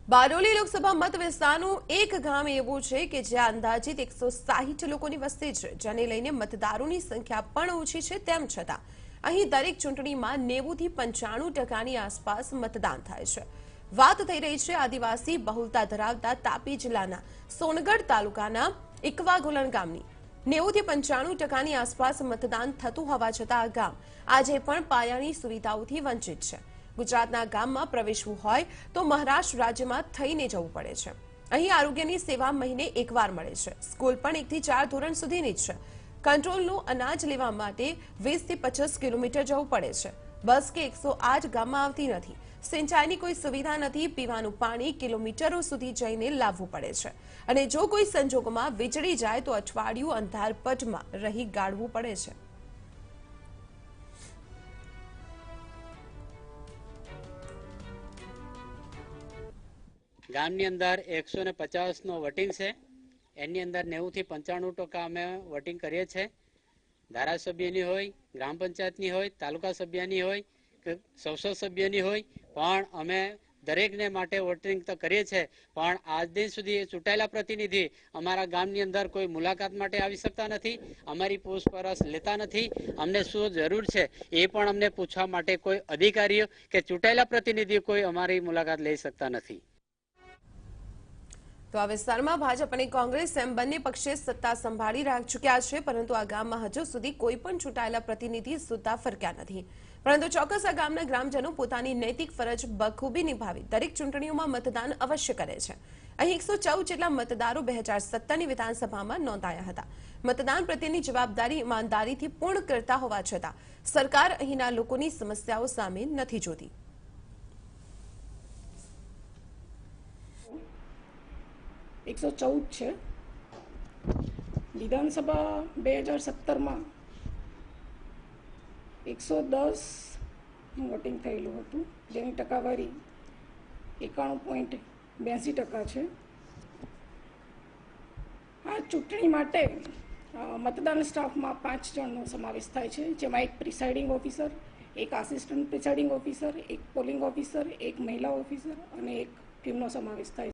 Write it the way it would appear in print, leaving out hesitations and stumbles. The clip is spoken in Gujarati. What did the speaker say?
બારડોલી લોકસભા મત વિસ્તારનું એક ગામ એવું છે કે જ્યાં અંદાજિત 160 લોકોની વસ્તી છે, જેને લઈને મતદારોની સંખ્યા પણ ઓછી છે. તેમ છતાં અહીં દરેક ચૂંટણીમાં 90 થી 95% આસપાસ મતદાન થાય છે. વાત થઈ રહી છે આદિવાસી બહુલતા ધરાવતા તાપી જિલ્લાના સોનગઢ તાલુકાના ઇકવાગોલણ ગામની. 90 થી 95% આસપાસ મતદાન થતું હોવા છતાં આ ગામ આજે પણ પાયાની સુવિધાઓથી વંચિત છે. ગુજરાતના ગામમાં પ્રવેશવું હોય તો મહારાષ્ટ્ર રાજ્યમાં થઈને જવું પડે છે. અહીં આરોગ્યની સેવા મહિને એકવાર મળે છે. સ્કૂલ પણ 1 થી 4 ધોરણ સુધીની જ છે. કંટ્રોલનું અનાજ લેવા માટે 20 થી 25 કિલોમીટર જવું પડે છે. બસ કે 108 ગામમાં આવતી નથી. સિંચાઈની કોઈ સુવિધા નથી. પીવાનું પાણી કિલોમીટરો સુધી જઈને લાવવું પડે છે. અને જો કોઈ સંજોગોમાં વીજળી જાય તો અઠવાડિયું અંધારપટમાં રહી ગાળવું પડે છે. ગામની અંદર 150નો વોટિંગ છે. એની અંદર 90 થી 95% અમે વોટિંગ કરીએ છીએ. ધારાસભ્યની હોય, ગ્રામ પંચાયતની હોય, તાલુકા સભ્યની હોય કે સંસદ સભ્યની હોય, પણ અમે દરેકને માટે વોટિંગ તો કરીએ છીએ. પણ આજ દિન સુધી ચૂંટાયેલા પ્રતિનિધિ અમારા ગામની અંદર કોઈ મુલાકાત માટે આવી શકતા નથી. અમારી પૂછપરછ લેતા નથી. અમને શું જરૂર છે એ પણ અમને પૂછવા માટે કોઈ અધિકારીઓ કે ચૂંટાયેલા પ્રતિનિધિઓ કોઈ અમારી મુલાકાત લઈ શકતા નથી. તો આ વિસ્તારમાં ભાજપ અને કોંગ્રેસ એમ બંને પક્ષે સત્તા સંભાળી ચૂક્યા છે, પરંતુ આ ગામમાં હજુ સુધી કોઈ પણ ચૂંટાયેલા પ્રતિનિધિ સુદ્ધા ફરક્યા નથી. પરંતુ ચોક્કસ આ ગામના ગ્રામજનો પોતાની નૈતિક ફરજ બખૂબી નિભાવી દરેક ચૂંટણીઓમાં મતદાન અવશ્ય કરે છે. અહીં 114 જેટલા મતદારો 2017ની વિધાનસભામાં નોંધાયા હતા. મતદાન પ્રત્યેની જવાબદારી ઈમાનદારીથી પૂર્ણ કરતા હોવા છતાં સરકાર અહીંના લોકોની સમસ્યાઓ સામે નથી જોતી. છે. વિધાનસભા 2017માં 110 વોટિંગ થયેલું હતું, જેની ટકાવારી 91.82% છે. આ ચૂંટણી માટે મતદાન સ્ટાફમાં 5 જણનો સમાવેશ થાય છે, જેમાં એક પ્રિસાઇડિંગ ઓફિસર, એક આસિસ્ટન્ટ પ્રિસાઇડિંગ ઓફિસર, એક પોલિંગ ઓફિસર, એક મહિલા ઓફિસર અને એક ટીમનો સમાવેશ થાય છે.